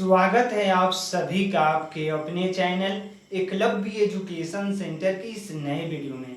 स्वागत है आप सभी का आपके अपने चैनल एकलव्य एजुकेशन सेंटर की इस नए वीडियो में।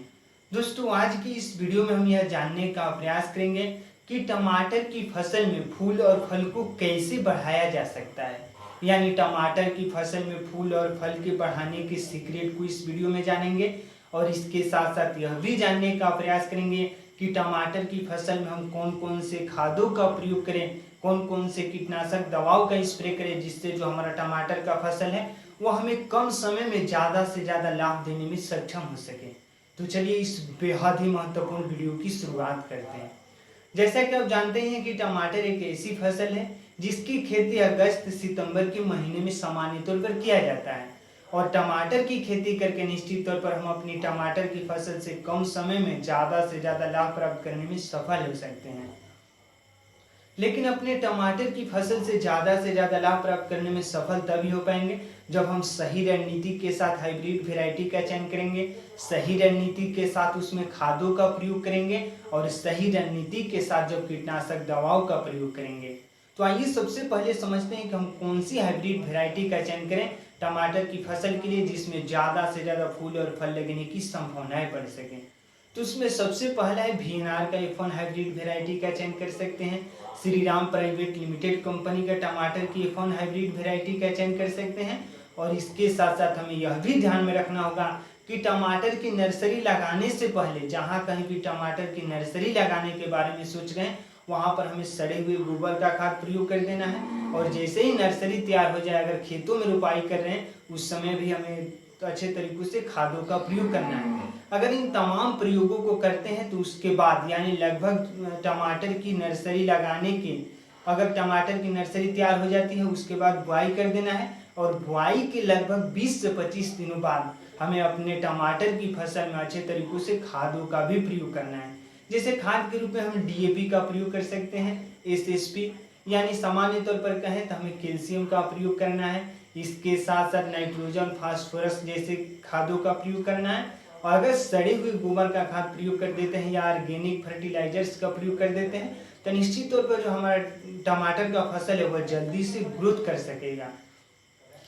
दोस्तों, आज की इस वीडियो में हम यह जानने का प्रयास करेंगे कि टमाटर की फसल में फूल और फल को कैसे बढ़ाया जा सकता है। यानी टमाटर की फसल में फूल और फल के बढ़ाने के सीक्रेट को इस वीडियो में जानेंगे और इसके साथ साथ यह भी जानने का प्रयास करेंगे कि टमाटर की फसल में हम कौन कौन से खादों का प्रयोग करें, कौन कौन से कीटनाशक दवाओं का स्प्रे करें, जिससे जो हमारा टमाटर का फसल है वो हमें कम समय में ज़्यादा से ज़्यादा लाभ देने में सक्षम हो सके। तो चलिए इस बेहद ही महत्वपूर्ण वीडियो की शुरुआत करते हैं। जैसा कि आप जानते हैं कि टमाटर एक ऐसी फसल है जिसकी खेती अगस्त सितंबर के महीने में सामान्य तौर पर किया जाता है और टमाटर की खेती करके निश्चित तौर पर हम अपनी टमाटर की फसल से कम समय में ज़्यादा से ज़्यादा लाभ प्राप्त करने में सफल हो सकते हैं। लेकिन अपने टमाटर की फसल से ज़्यादा लाभ प्राप्त करने में सफल तभी हो पाएंगे जब हम सही रणनीति के साथ हाइब्रिड वैरायटी का चयन करेंगे, सही रणनीति के साथ उसमें खादों का प्रयोग करेंगे और सही रणनीति के साथ जब कीटनाशक दवाओं का प्रयोग करेंगे। तो आइए सबसे पहले समझते हैं कि हम कौन सी हाइब्रिड वैरायटी का चयन करें टमाटर की फसल के लिए, जिसमें ज़्यादा से ज़्यादा फूल और फल लगने की संभावनाएं बढ़ सकें। तो उसमें सबसे पहला है VNR का F1 हाइब्रिड वैरायटी का चयन कर सकते हैं। Shri Ram private limited company का टमाटर की F1 हाइब्रिड वैरायटी का चयन कर सकते हैं। और इसके साथ साथ हमें यह भी ध्यान में रखना होगा कि टमाटर की नर्सरी लगाने से पहले, जहाँ कहीं भी टमाटर की नर्सरी लगाने के बारे में सोच रहे हैं, वहाँ पर हमें सड़े हुए गोबर का खाद प्रयोग कर देना है। और जैसे ही नर्सरी तैयार हो जाए, अगर खेतों में रुपाई कर रहे हैं उस समय भी हमें तो अच्छे तरीकों से खादों का प्रयोग करना है। अगर इन तमाम प्रयोगों को करते हैं तो उसके बाद यानी लगभग टमाटर की नर्सरी लगाने के, अगर टमाटर की नर्सरी तैयार हो जाती है उसके बाद बुआई कर देना है और बुआई के लगभग 20 से 25 दिनों बाद हमें अपने टमाटर की फसल में अच्छे तरीकों से खादों का भी प्रयोग करना है। जैसे खाद के रूप में हम DAP का प्रयोग कर सकते हैं, SSP यानी सामान्य तौर पर कहें तो हमें कैल्शियम का प्रयोग करना है। इसके साथ साथ नाइट्रोजन, फास्फोरस जैसे खादों का प्रयोग करना है। और अगर सड़े हुए गोबर का खाद प्रयोग कर देते हैं या ऑर्गेनिक फर्टिलाइजर्स का प्रयोग कर देते हैं तो निश्चित तौर पर जो हमारा टमाटर का फसल है वह जल्दी से ग्रोथ कर सकेगा।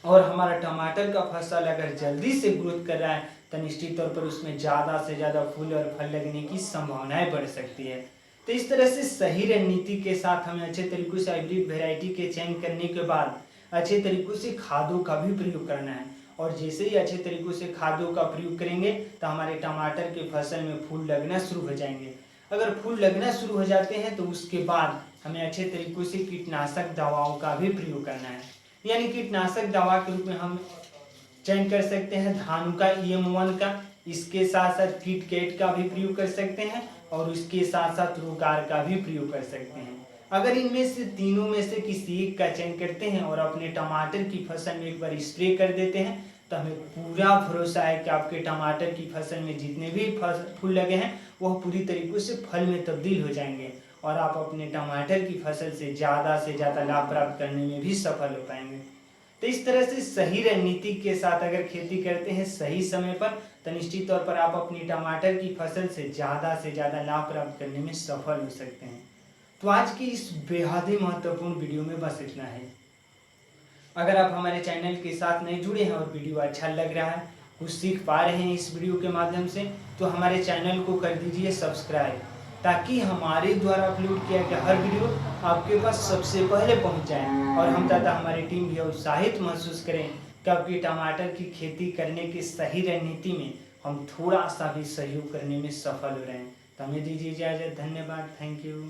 और हमारा टमाटर का फसल अगर जल्दी से ग्रोथ कर रहा है तो निश्चित तौर पर उसमें ज़्यादा से ज़्यादा फूल और फल लगने की संभावनाएं बढ़ सकती है। तो इस तरह से सही रणनीति के साथ हमें अच्छे तरीकों से हाइब्रिड वैरायटी के चयन करने के बाद अच्छे तरीकों से खादों का भी प्रयोग करना है। और जैसे ही अच्छे तरीकों से खादों का प्रयोग करेंगे तो हमारे टमाटर के फसल में फूल लगना शुरू हो जाएंगे। अगर फूल लगना शुरू हो जाते हैं तो उसके बाद हमें अच्छे तरीकों से कीटनाशक दवाओं का भी प्रयोग करना है। यानी कीटनाशक दवा के रूप में हम चयन कर सकते हैं धानुका EM1 का, इसके साथ साथ किटकैट का भी प्रयोग कर सकते हैं और उसके साथ साथ रोगार का भी प्रयोग कर सकते हैं। अगर इनमें से तीनों में से किसी एक का चयन करते हैं और अपने टमाटर की फसल में एक बार स्प्रे कर देते हैं तो हमें पूरा भरोसा है कि आपके टमाटर की फसल में जितने भी फूल लगे हैं वह पूरी तरीकों से फल में तब्दील हो जाएंगे और आप अपने टमाटर की फसल से ज़्यादा लाभ प्राप्त करने में भी सफल हो पाएंगे। तो इस तरह से सही रणनीति के साथ अगर खेती करते हैं सही समय पर तो निश्चित तौर पर आप अपनी टमाटर की फसल से ज़्यादा लाभ प्राप्त करने में सफल हो सकते हैं। तो आज की इस बेहद ही महत्वपूर्ण वीडियो में बस इतना है। अगर आप हमारे चैनल के साथ नहीं जुड़े हैं और वीडियो अच्छा लग रहा है, कुछ सीख पा रहे हैं इस वीडियो के माध्यम से, तो हमारे चैनल को कर दीजिए सब्सक्राइब, ताकि हमारे द्वारा अपलोड किया गया हर वीडियो आपके पास सबसे पहले पहुंच जाए और हम तथा हमारी टीम भी उत्साहित महसूस करें कि आपकी टमाटर की खेती करने की सही रणनीति में हम थोड़ा सा भी सहयोग करने में सफल हो रहे हैं। तो हमें दीजिए इजाज़त। धन्यवाद। Thank you.